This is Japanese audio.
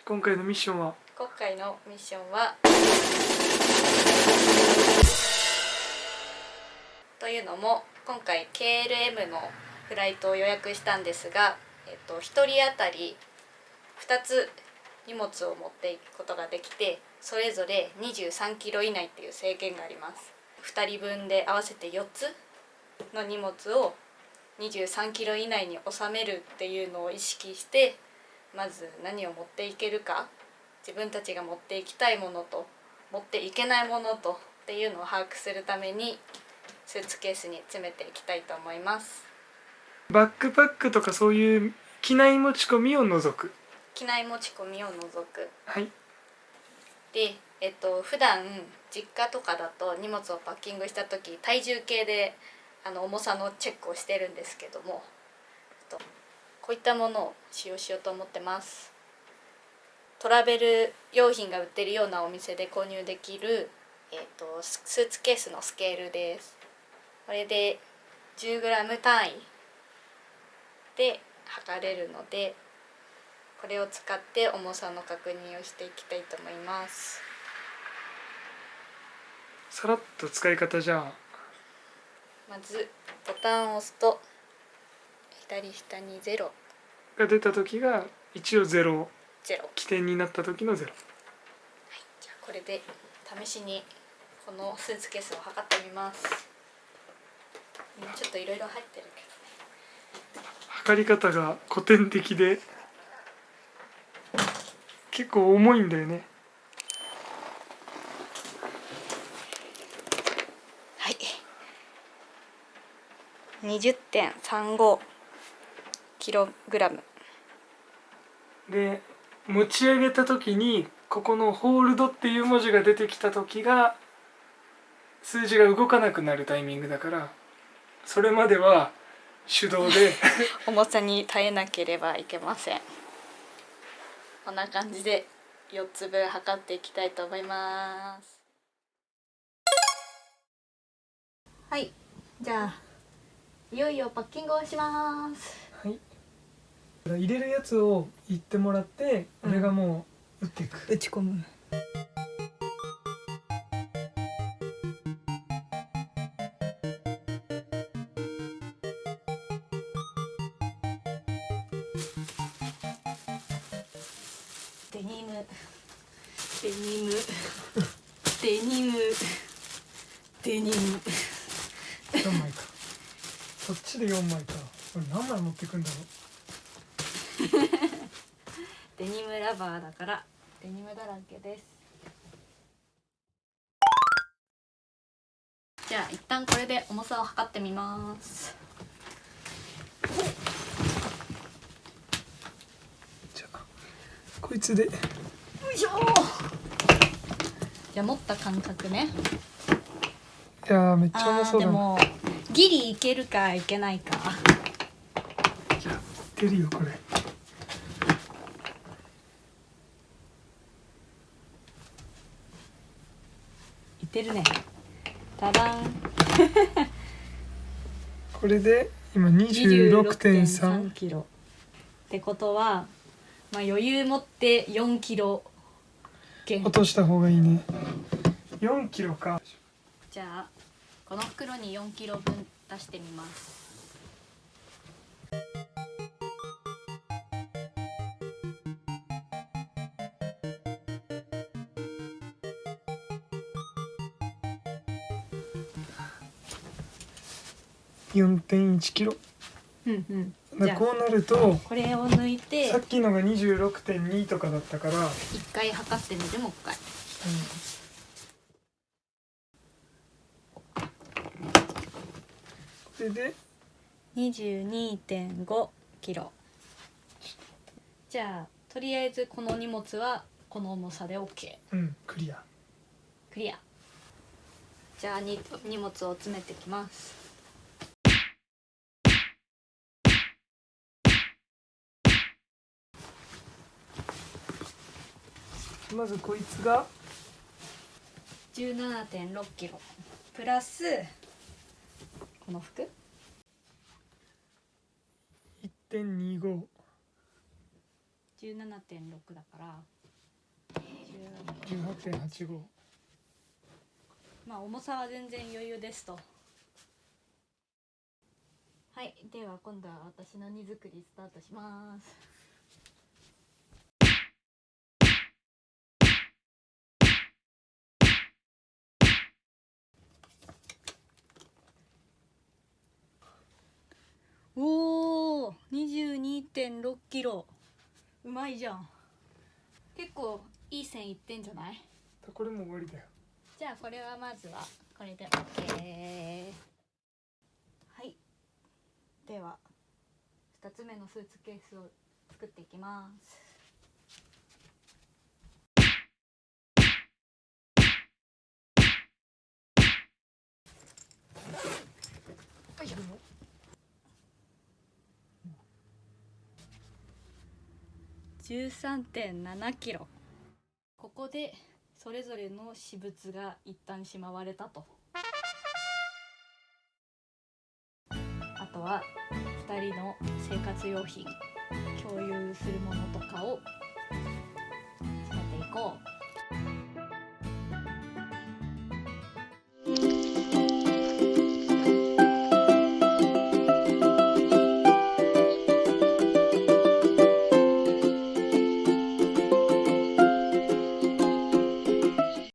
今回のミッションはというのも今回 KLM のフライトを予約したんですが、1人当たり2つ荷物を持っていくことができて、それぞれ23キロ以内っていう制限があります。2人分で合わせて4つの荷物を23キロ以内に収めるっていうのを意識して、まず何を持っていけるか、自分たちが持っていきたいものと持っていけないものとっていうのを把握するためにスーツケースに詰めていきたいと思います。バックパックとかそういう機内持ち込みを除く。機内持ち込みを除く。はい。で、普段実家とかだと荷物をパッキングした時体重計で重さのチェックをしてるんですけども、こういったものを使用しようと思ってます。トラベル用品が売ってるようなお店で購入できる、スーツケースのスケールです。これで 10g 単位で測れるので、これを使って重さの確認をしていきたいと思います。さらっと使い方じゃあ、まずボタンを押すと左下に0が出た時が一応0、0。起点になった時の0。じゃあこれで試しにこのスーツケースを測ってみます。ちょっといろいろ入ってるけどね。測り方が古典的で結構重いんだよね。はい、20.35 キログラムで、持ち上げた時にここのホールドっていう文字が出てきた時が数字が動かなくなるタイミングだから、それまでは手動で重さに耐えなければいけません。こんな感じで4つ分測っていきたいと思います。はい、じゃあいよいよパッキングをします。はい。入れるやつを言ってもらって、俺がもう打っていく。打ち込む。デニムデニムデニムデニム4枚か。そっちで4枚か。俺何枚持ってくんだろう。デニムラバーだからデニムだらけです。じゃあ一旦これで重さを測ってみます。じゃあこいつで。よいしょ。じゃあ持った感覚ね。いやーめっちゃ重そうだな。でもギリいけるかいけないか。いや出るよこれ。いってるね。ただんこれで今 26.3 キロってことは、まあ、余裕持って4キロ減落とした方がいいね。4キロか。じゃあこの袋に4キロ分出してみます。4.1 キロ。じゃあこうなるとこれを抜いてさっきのが 26.2 とかだったから、一回測ってみてもう一回。これで 22.5 キロ。じゃあとりあえずこの荷物はこの重さで OK。 クリア。クリア。じゃあ荷物を詰めてきます。まずこいつが 17.6 キロプラスこの服 1.25。17.6 だから18.85。まあ重さは全然余裕ですと。はい、では今度は私の荷造りスタートします。おお、22.6 キロ。うまいじゃん。結構いい線いってんじゃない？これも終わりだよ。じゃあこれはまずはこれで OK。 はい、では2つ目のスーツケースを作っていきます。よいしょ。13.7 キロ。ここでそれぞれの私物が一旦しまわれたと。あとは2人の生活用品、共有するものとかを詰めていこう。